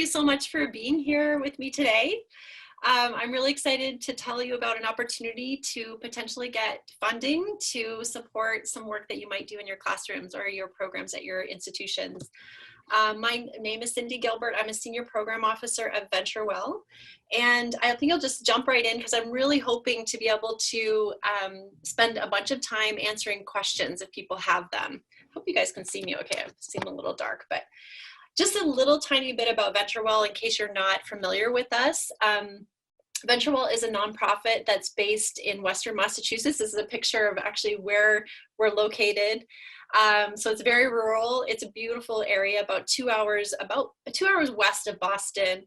so much for being here with me today. I'm really excited to tell you about an opportunity to potentially get funding to support some work that you might do in your classrooms or your programs at your institutions. My name is Cindy Gilbert. I'm a Senior Program Officer at VentureWell. And I think I'll just jump right in because I'm really hoping to be able to spend a bunch of time answering questions if people have them. Hope you guys can see me okay. I seem a little dark, but just a little tiny bit about VentureWell in case you're not familiar with us. VentureWell is a nonprofit that's based in Western Massachusetts. This is a picture of actually where we're located. So it's very rural. It's a beautiful area, about 2 hours west of Boston.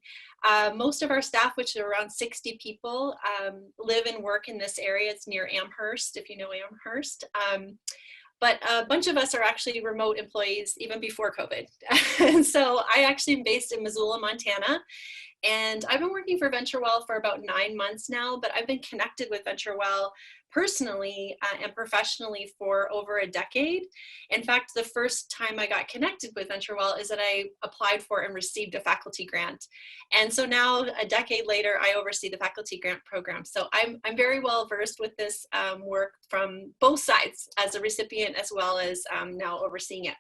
Most of our staff, which are around 60 people, live and work in this area. It's near Amherst, if you know Amherst. But a bunch of us are actually remote employees even before COVID. And so I actually am based in Missoula, Montana. And I've been working for VentureWell for about 9 months now, but I've been connected with VentureWell personally and professionally for over a decade. In fact, the first time I got connected with VentureWell is that I applied for and received a faculty grant. And so now, a decade later, I oversee the faculty grant program. So I'm very well versed with this work from both sides as a recipient as well as now overseeing it.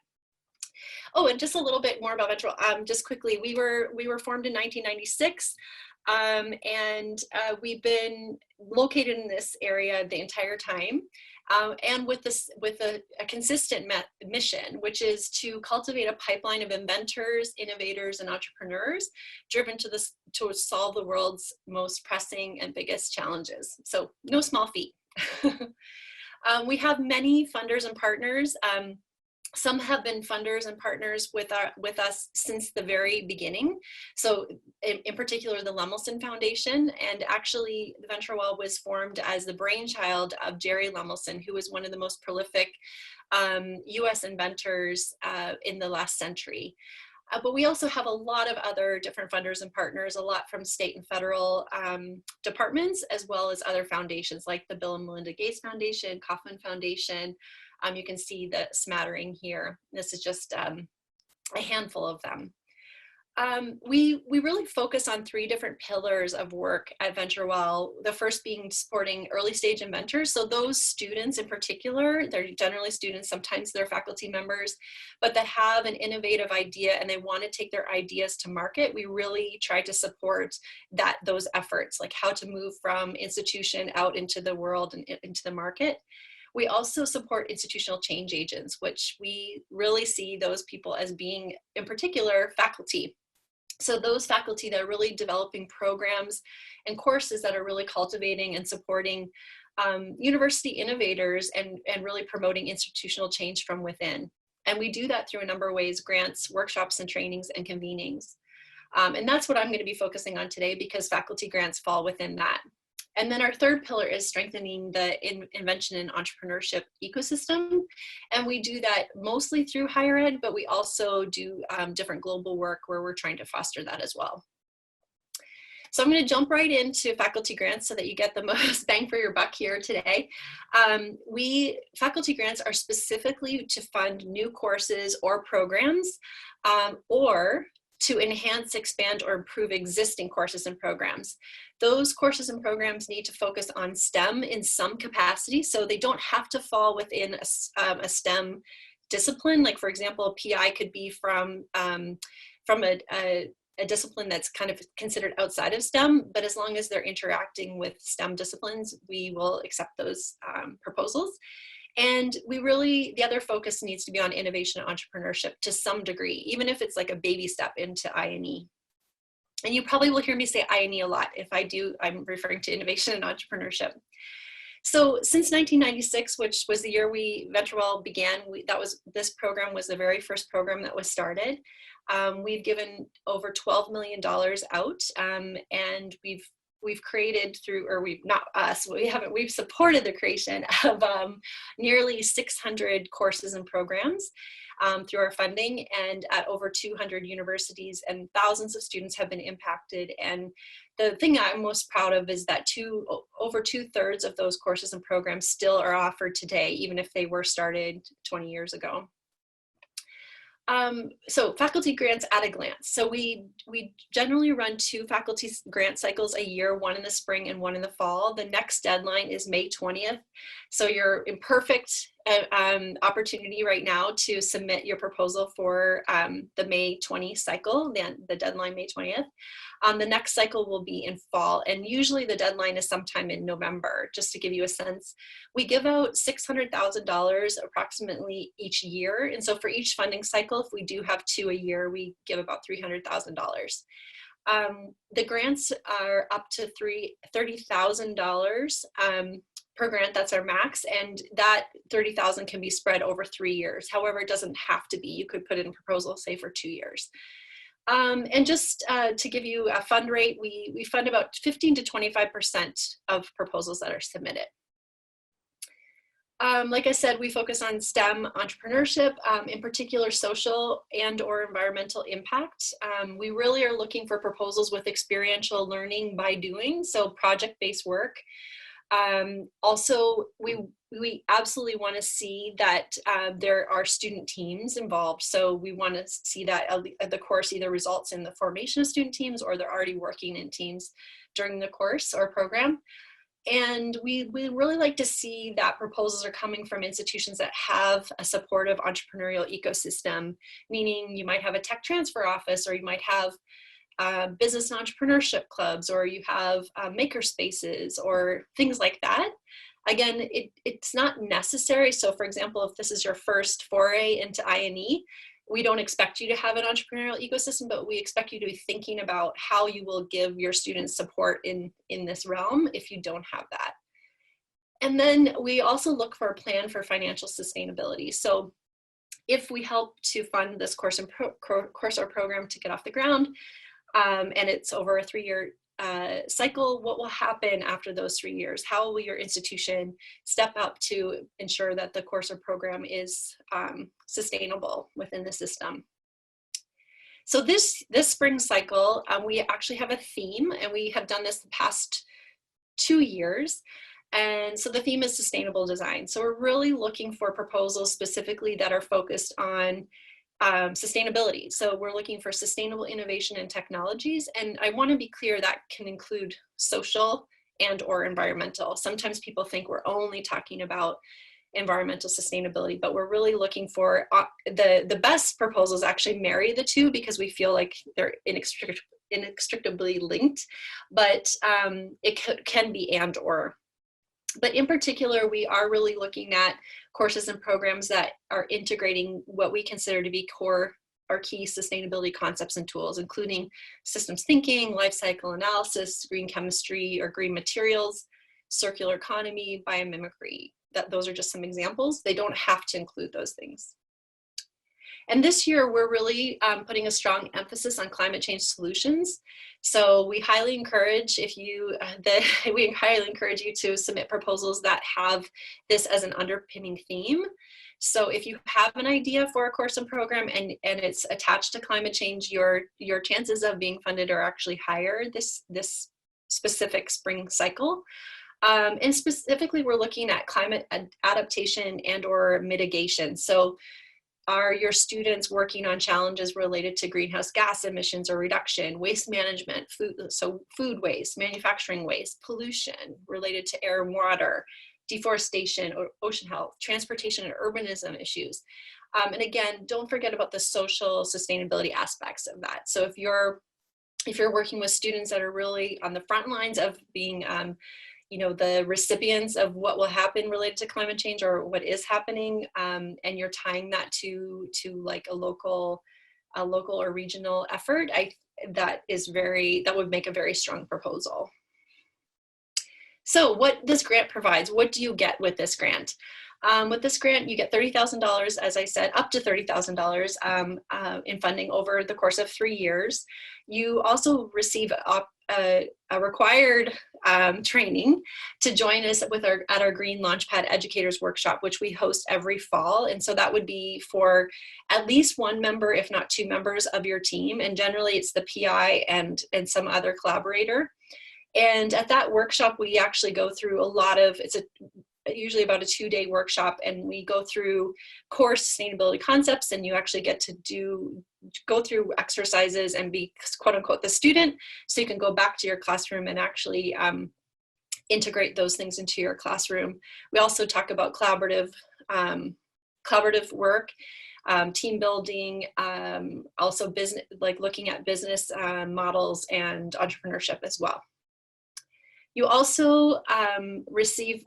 Oh, and just a little bit more about VentureWell. Just quickly, we were formed in 1996, and we've been located in this area the entire time, and with a consistent mission, which is to cultivate a pipeline of inventors, innovators, and entrepreneurs driven to solve the world's most pressing and biggest challenges. So no small feat. We have many funders and partners. Some have been funders and partners with us since the very beginning. So in particular, the Lemelson Foundation, and actually the VentureWell was formed as the brainchild of Jerry Lemelson, who was one of the most prolific US inventors in the last century. But we also have a lot of other different funders and partners, a lot from state and federal departments, as well as other foundations like the Bill and Melinda Gates Foundation, Kauffman Foundation. You can see the smattering here. This is just a handful of them. We really focus on 3 different pillars of work at VentureWell. The first being supporting early stage inventors. So those students in particular, they're generally students, sometimes they're faculty members, but that have an innovative idea and they want to take their ideas to market. We really try to support those efforts, like how to move from institution out into the world and into the market. We also support institutional change agents, which we really see those people as being, in particular, faculty. So those faculty that are really developing programs and courses that are really cultivating and supporting university innovators and really promoting institutional change from within. And we do that through a number of ways: grants, workshops, and trainings and convenings. And that's what I'm going to be focusing on today because faculty grants fall within that. And then our third pillar is strengthening the invention and entrepreneurship ecosystem. And we do that mostly through higher ed, but we also do different global work where we're trying to foster that as well. So I'm going to jump right into faculty grants so that you get the most bang for your buck here today. Faculty grants are specifically to fund new courses or programs or to enhance, expand, or improve existing courses and programs. Those courses and programs need to focus on STEM in some capacity, so they don't have to fall within a STEM discipline. Like, for example, a PI could be from a discipline that's kind of considered outside of STEM, but as long as they're interacting with STEM disciplines, we will accept those proposals. And the other focus needs to be on innovation and entrepreneurship to some degree, even if it's like a baby step into I&E. And you probably will hear me say I&E a lot. If I do, I'm referring to innovation and entrepreneurship. So since 1996, which was the year VentureWell began, this program was the very first program that was started. We've given over $12 million out, and we've created we've supported the creation of nearly 600 courses and programs through our funding, and at over 200 universities, and thousands of students have been impacted. And the thing I'm most proud of is that over 2/3 of those courses and programs still are offered today, even if they were started 20 years ago. So faculty grants at a glance. So we generally run 2 faculty grant cycles a year, one in the spring and one in the fall. The next deadline is May 20th. So you're in perfect opportunity right now to submit your proposal for the May 20 cycle, the deadline May 20th. The next cycle will be in fall, and usually the deadline is sometime in November. Just to give you a sense, we give out $600,000 approximately each year, and so for each funding cycle, if we do have 2 a year, we give about $300,000. The grants are up to $30,000 per grant. That's our max, and that $30,000 can be spread over 3 years. However, it doesn't have to be. You could put in a proposal, say, for 2 years. And just to give you a fund rate, we fund about 15 to 25% of proposals that are submitted. Like I said, we focus on STEM entrepreneurship, in particular social and/or environmental impact. We really are looking for proposals with experiential learning by doing, so project-based work. Also, we absolutely want to see that there are student teams involved. So we want to see that the course either results in the formation of student teams or they're already working in teams during the course or program. And we really like to see that proposals are coming from institutions that have a supportive entrepreneurial ecosystem, meaning you might have a tech transfer office, or you might have business and entrepreneurship clubs, or you have maker spaces or things like that. Again, it's not necessary. So for example, if this is your first foray into I&E, we don't expect you to have an entrepreneurial ecosystem, but we expect you to be thinking about how you will give your students support in this realm if you don't have that. And then we also look for a plan for financial sustainability. So if we help to fund this course or program to get off the ground, and it's over a 3-year cycle, what will happen after those 3 years? How will your institution step up to ensure that the course or program is sustainable within the system? So this spring cycle, we actually have a theme, and we have done this the past 2 years. And so the theme is sustainable design. So we're really looking for proposals specifically that are focused on sustainability. So we're looking for sustainable innovation and technologies. And I want to be clear that can include social and/or environmental. Sometimes people think we're only talking about environmental sustainability, but we're really looking for the best proposals actually marry the two, because we feel like they're inextricably linked, but it can be and/or. But in particular, we are really looking at courses and programs that are integrating what we consider to be core or key sustainability concepts and tools, including systems thinking, life cycle analysis, green chemistry or green materials, circular economy, biomimicry. Those are just some examples. They don't have to include those things. And this year, we're really putting a strong emphasis on climate change solutions. So we highly encourage you to submit proposals that have this as an underpinning theme. So if you have an idea for a course and program and it's attached to climate change, your chances of being funded are actually higher this specific spring cycle. And specifically, we're looking at climate adaptation and/or mitigation. So are your students working on challenges related to greenhouse gas emissions or reduction, waste management, food waste, manufacturing waste, pollution related to air and water, deforestation, or ocean health, transportation and urbanism issues? And again, don't forget about the social sustainability aspects of that. So if you're working with students that are really on the front lines of being the recipients of what will happen related to climate change or what is happening, and you're tying that to like a local or regional effort, that would make a very strong proposal. So what this grant provides, what do you get with this grant? With this grant, you get $30,000, as I said, up to $30,000 in funding over the course of 3 years. You also receive a required training to join us at our Green Launchpad Educators Workshop, which we host every fall. And so that would be for at least one member, if not 2 members of your team. And generally it's the PI and some other collaborator. And at that workshop, we actually go through it's a usually about a 2-day workshop, and we go through core sustainability concepts, and you actually get to go through exercises and be quote unquote the student, so you can go back to your classroom and actually integrate those things into your classroom. We also talk about collaborative work, team building, also business, like looking at business models and entrepreneurship as well. You also receive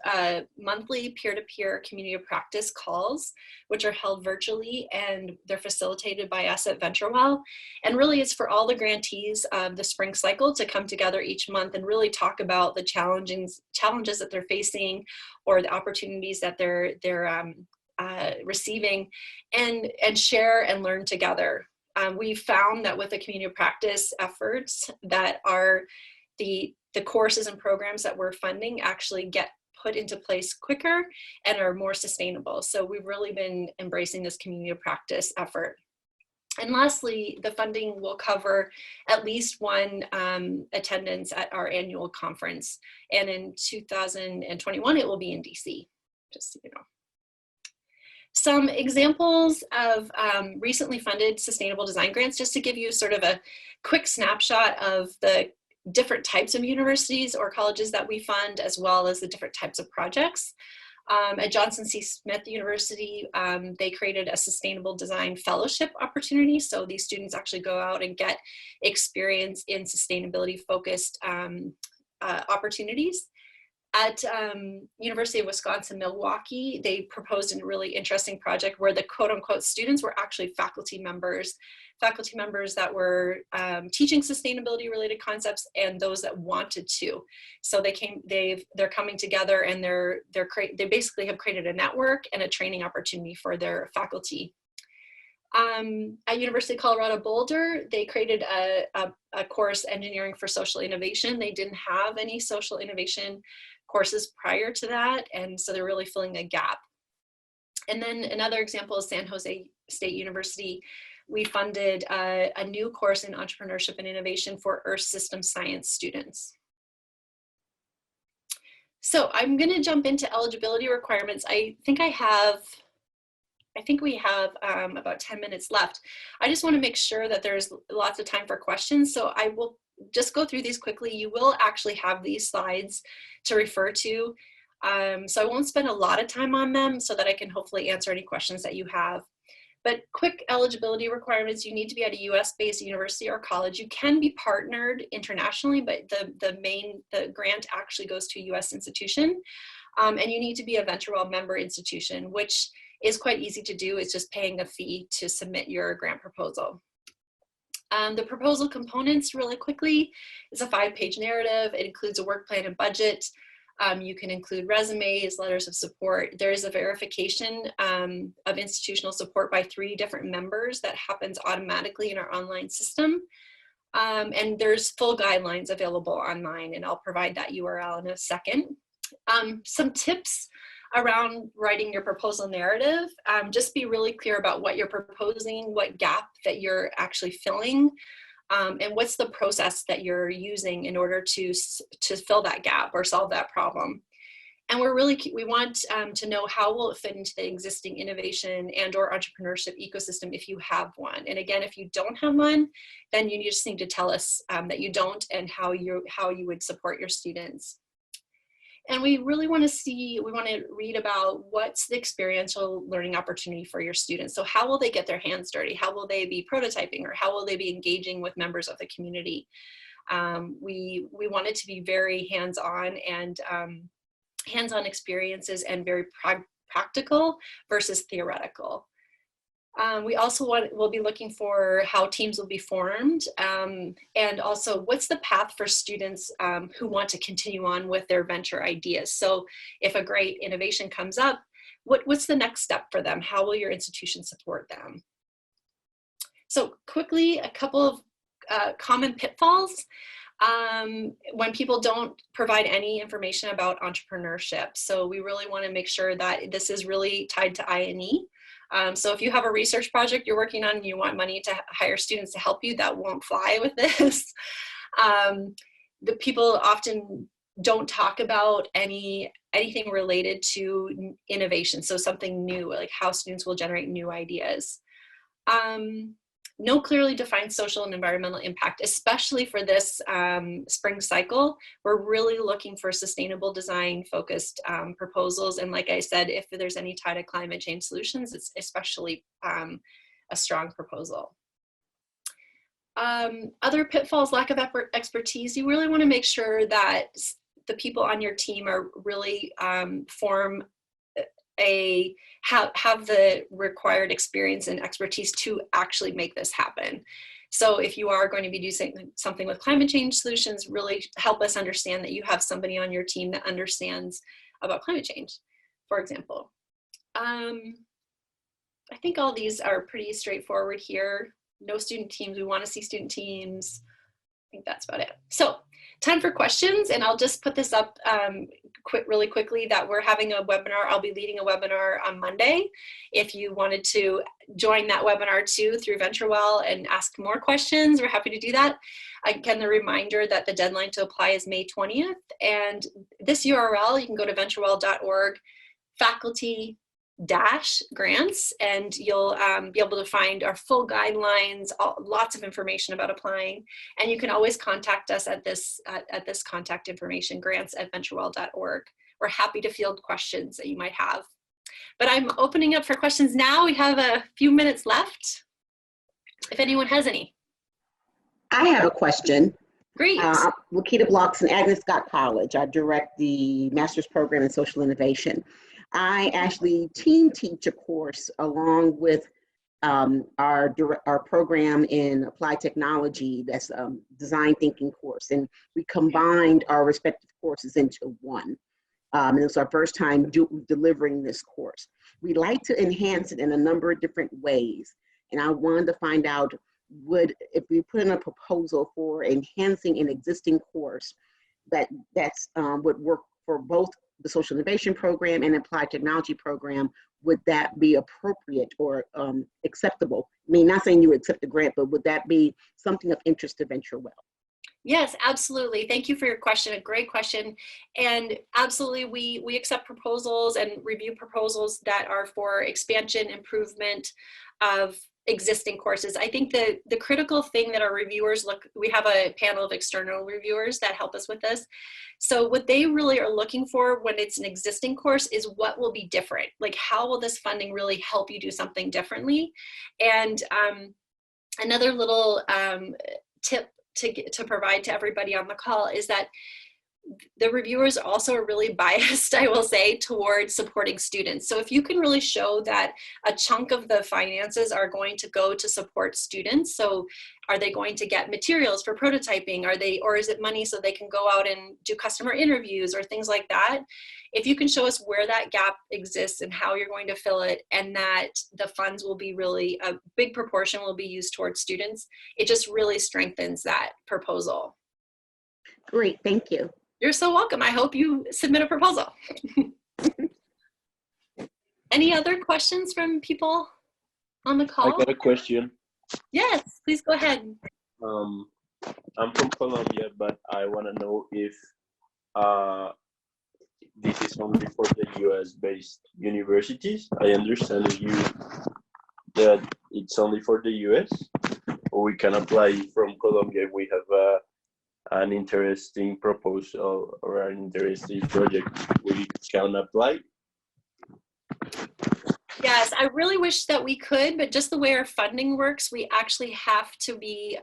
monthly peer-to-peer community of practice calls, which are held virtually, and they're facilitated by us at VentureWell. And really it's for all the grantees of the spring cycle to come together each month and really talk about the challenges that they're facing, or the opportunities that they're receiving, and share and learn together. We found that with the community of practice efforts, that the courses and programs that we're funding actually get put into place quicker and are more sustainable. So we've really been embracing this community of practice effort. And lastly, the funding will cover at least one attendance at our annual conference. And in 2021, it will be in DC, just so you know. Some examples of recently funded sustainable design grants, just to give you sort of a quick snapshot of the different types of universities or colleges that we fund, as well as the different types of projects. At Johnson C. Smith University, they created a sustainable design fellowship opportunity. So these students actually go out and get experience in sustainability focused opportunities. At University of Wisconsin-Milwaukee, they proposed a really interesting project where the quote unquote students were actually faculty members that were teaching sustainability related concepts, and those that wanted to. So they're coming together, and they basically have created a network and a training opportunity for their faculty. At University of Colorado Boulder, they created a course, Engineering for Social Innovation. They didn't have any social innovation courses prior to that, and so they're really filling a gap. And then another example is San Jose State University. We funded a new course in entrepreneurship and innovation for Earth System Science students. So I'm going to jump into eligibility requirements. I think we have about 10 minutes left. I just want to make sure that there's lots of time for questions. So I will just go through these quickly. You will actually have these slides to refer to. So I won't spend a lot of time on them, so that I can hopefully answer any questions that you have. But quick eligibility requirements: you need to be at a US-based university or college. You can be partnered internationally, but the grant actually goes to a US institution. And you need to be a VentureWell member institution, which is quite easy to do. It's just paying a fee to submit your grant proposal. The proposal components, really quickly, is a 5-page narrative. It includes a work plan and budget. You can include resumes, letters of support. There is a verification of institutional support by 3 different members that happens automatically in our online system. And there's full guidelines available online, and I'll provide that URL in a second. Some tips around writing your proposal narrative: just be really clear about what you're proposing, what gap that you're actually filling, and what's the process that you're using in order to fill that gap or solve that problem. And we want to know how will it fit into the existing innovation and or entrepreneurship ecosystem if you have one. And again, if you don't have one, then you just need to tell us that you don't, and how you would support your students. And we really want to read about what's the experiential learning opportunity for your students. So how will they get their hands dirty? How will they be prototyping, or how will they be engaging with members of the community? We want it to be very hands-on, and hands-on experiences, and very practical versus theoretical. We also will be looking for how teams will be formed, and also what's the path for students who want to continue on with their venture ideas. So if a great innovation comes up, what's the next step for them? How will your institution support them? So quickly, a couple of common pitfalls when people don't provide any information about entrepreneurship. So we really want to make sure that this is really tied to I&E. So if you have a research project you're working on and you want money to hire students to help you, that won't fly with this. The people often don't talk about any anything related to innovation. So something new, like how students will generate new ideas. No clearly defined social and environmental impact, especially for this spring cycle. We're really looking for sustainable design focused proposals. And like I said, if there's any tie to climate change solutions, it's especially a strong proposal. Other pitfalls, lack of expertise. You really want to make sure that the people on your team are really have the required experience and expertise to actually make this happen. So if you are going to be doing something with climate change solutions, really help us understand that you have somebody on your team that understands about climate change, for example. I think all these are pretty straightforward here. No student teams, we want to see student teams. I think that's about it. So time for questions, and I'll just put this up really quickly that we're having a webinar. I'll be leading a webinar on Monday. If you wanted to join that webinar too through VentureWell and ask more questions, we're happy to do that. Again, the reminder that the deadline to apply is May 20th, and this URL, you can go to venturewell.org, faculty-grants, and you'll be able to find our full guidelines, lots of information about applying. And you can always contact us at this contact information, grants@venturewell.org. We're happy to field questions that you might have. But I'm opening up for questions now. We have a few minutes left, if anyone has any. I have a question. Great. Wakita Blocks in Agnes Scott College. I direct the master's program in social innovation. I actually team teach a course along with our program in applied technology. That's a design thinking course, and we combined our respective courses into one. And it was our first time delivering this course. We like to enhance it in a number of different ways, and I wanted to find out, if we put in a proposal for enhancing an existing course that's would work for both the social innovation program and applied technology program, would that be appropriate or acceptable? I mean, not saying you would accept the grant, but would that be something of interest to VentureWell? Yes, absolutely. Thank you for your question. A great question. And absolutely, we accept proposals and review proposals that are for expansion, improvement of existing courses. I think the critical thing that our reviewers we have a panel of external reviewers that help us with this. So what they really are looking for when it's an existing course is what will be different. Like, how will this funding really help you do something differently? And another little tip to provide to everybody on the call is that the reviewers also are really biased, I will say, towards supporting students. So if you can really show that a chunk of the finances are going to go to support students, so are they going to get materials for prototyping? Or is it money so they can go out and do customer interviews or things like that? If you can show us where that gap exists and how you're going to fill it, and that the funds will be really, a big proportion will be used towards students, it just really strengthens that proposal. Great, thank you. You're so welcome. I hope you submit a proposal. Any other questions from people on the call? I got a question. Yes, please go ahead. I'm from Colombia, but I want to know if this is only for the US-based universities. I understand that it's only for the US, or we can apply from Colombia if we have an interesting proposal or an interesting project, we can apply. Yes, I really wish that we could, but just the way our funding works, we actually have to be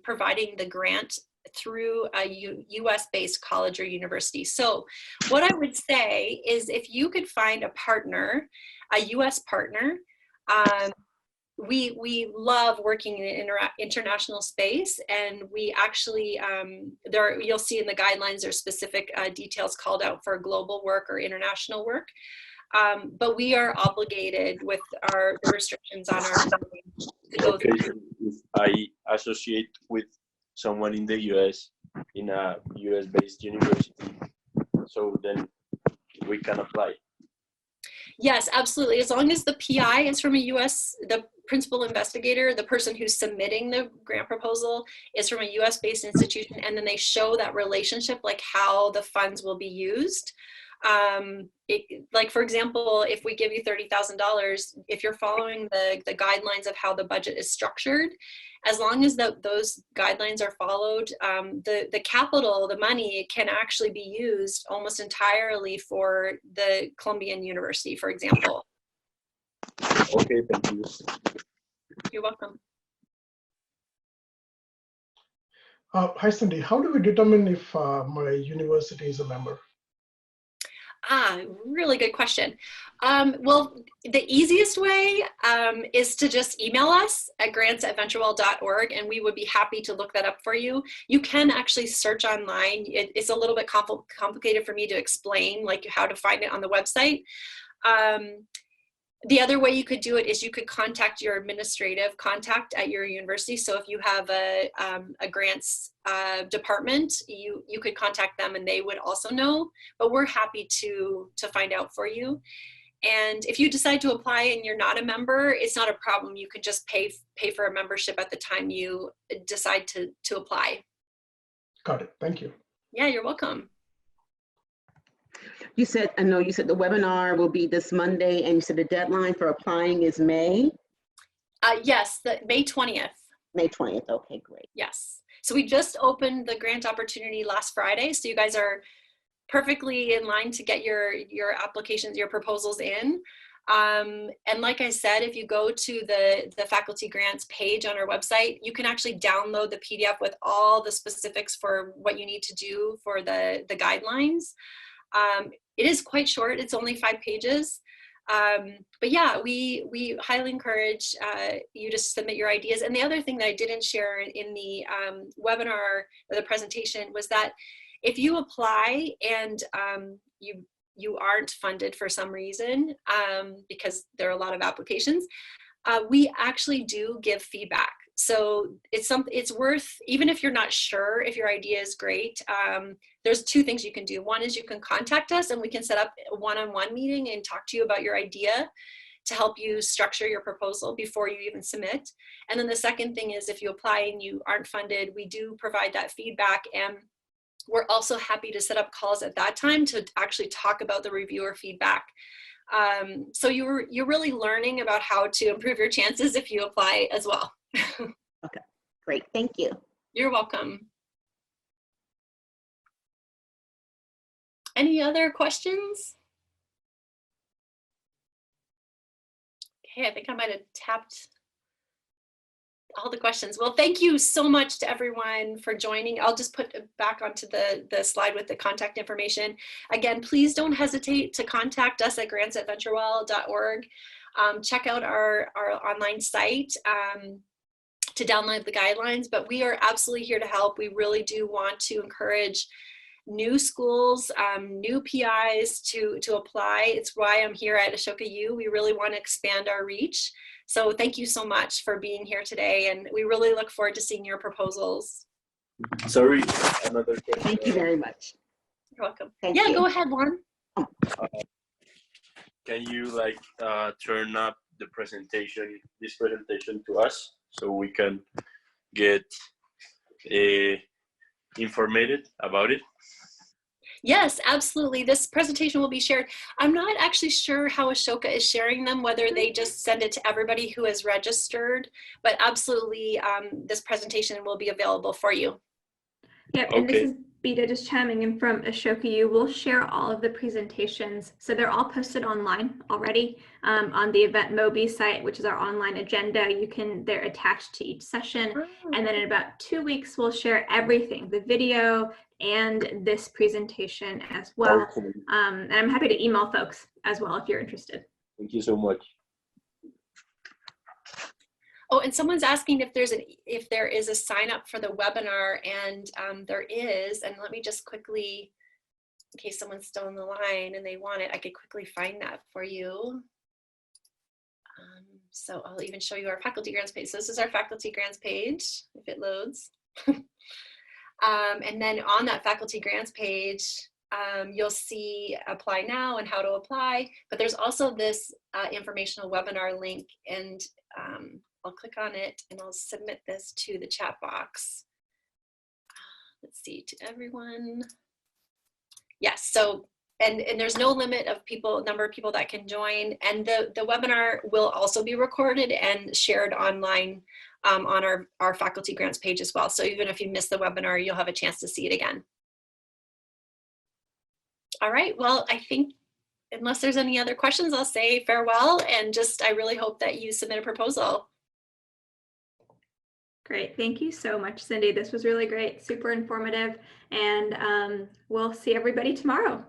providing the grant through a US-based college or university. So what I would say is, if you could find a partner, a US partner, we love working in international space, and we actually, you'll see in the guidelines, there's specific details called out for global work or international work. But we are obligated with the restrictions on our funding to go Okay, through. if I associate with someone in the US, in a US-based university, so then we can apply. Yes, absolutely. As long as the PI is from a the principal investigator, the person who's submitting the grant proposal is from a US-based institution, and then they show that relationship, like how the funds will be used, Like for example, if we give you $30,000, if you're following the guidelines of how the budget is structured, as long as those guidelines are followed, the capital, the money can actually be used almost entirely for the Columbian University, for example. Okay, thank you. You're welcome. Hi, Cindy. How do we determine if my university is a member? Really good question. Well, the easiest way is to just email us at grants@venturewell.org, and we would be happy to look that up for you. You can actually search online. It's a little bit complicated for me to explain, like how to find it on the website. The other way you could do it is you could contact your administrative contact at your university. So if you have a grants department, you could contact them and they would also know, but we're happy to find out for you. And if you decide to apply and you're not a member, it's not a problem. You can just pay for a membership at the time you decide to apply. Got it. Thank you. Yeah, you're welcome. You said, I know you said the webinar will be this Monday, and you said the deadline for applying is May? Yes, May 20th. May 20th, okay, great. Yes. So we just opened the grant opportunity last Friday. So you guys are perfectly in line to get your applications, your proposals in. And like I said, if you go to the faculty grants page on our website, you can actually download the PDF with all the specifics for what you need to do for the guidelines. It is quite short. It's only 5 pages. But yeah, we highly encourage you to submit your ideas. And the other thing that I didn't share in the webinar or the presentation was that if you apply and you aren't funded for some reason, because there are a lot of applications, we actually do give feedback. So it's worth, even if you're not sure if your idea is great, there's 2 things you can do. One is you can contact us and we can set up a one-on-one meeting and talk to you about your idea to help you structure your proposal before you even submit. And then the second thing is if you apply and you aren't funded, we do provide that feedback, and we're also happy to set up calls at that time to actually talk about the reviewer feedback. So you're really learning about how to improve your chances if you apply as well. Okay, great, thank you. You're welcome. Any other questions? Okay, I think I might have tapped all the questions. Well, thank you so much to everyone for joining. I'll just put it back onto the slide with the contact information. Again, please don't hesitate to contact us at grants@venturewell.org. Check out our online site to download the guidelines, but we are absolutely here to help. We really do want to encourage new schools, new PIs to apply. It's why I'm here at Ashoka U. We really want to expand our reach. So thank you so much for being here today, and we really look forward to seeing your proposals. Sorry, another question. Thank you very much. You're welcome. Thank Yeah, you. go ahead, Juan. Can you turn up the presentation, this presentation to us so we can get informated about it? Yes, absolutely. This presentation will be shared. I'm not actually sure how Ashoka is sharing them, whether they just send it to everybody who is registered, but absolutely this presentation will be available for you. Yep, and this is Beta just chiming in from Ashoka U. We'll share all of the presentations. So they're all posted online already on the Event Mobi site, which is our online agenda. They're attached to each session. And then in about 2 weeks, we'll share everything, the video and this presentation as well. Okay. And I'm happy to email folks as well if you're interested. Thank you so much. Oh, and someone's asking if there is a sign up for the webinar, and there is. And let me just quickly, in case someone's still on the line and they want it, I could quickly find that for you. So I'll even show you our faculty grants page. So this is our faculty grants page, if it loads. And then on that faculty grants page, you'll see apply now and how to apply, but there's also this informational webinar link, and I'll click on it and I'll submit this to the chat box. Let's see, to everyone. Yes, so and there's no limit of number of people that can join. And the webinar will also be recorded and shared online on our faculty grants page as well. So even if you miss the webinar, you'll have a chance to see it again. All right, well, I think unless there's any other questions, I'll say farewell, and I really hope that you submit a proposal. Great, thank you so much, Cindy. This was really great, super informative, and we'll see everybody tomorrow.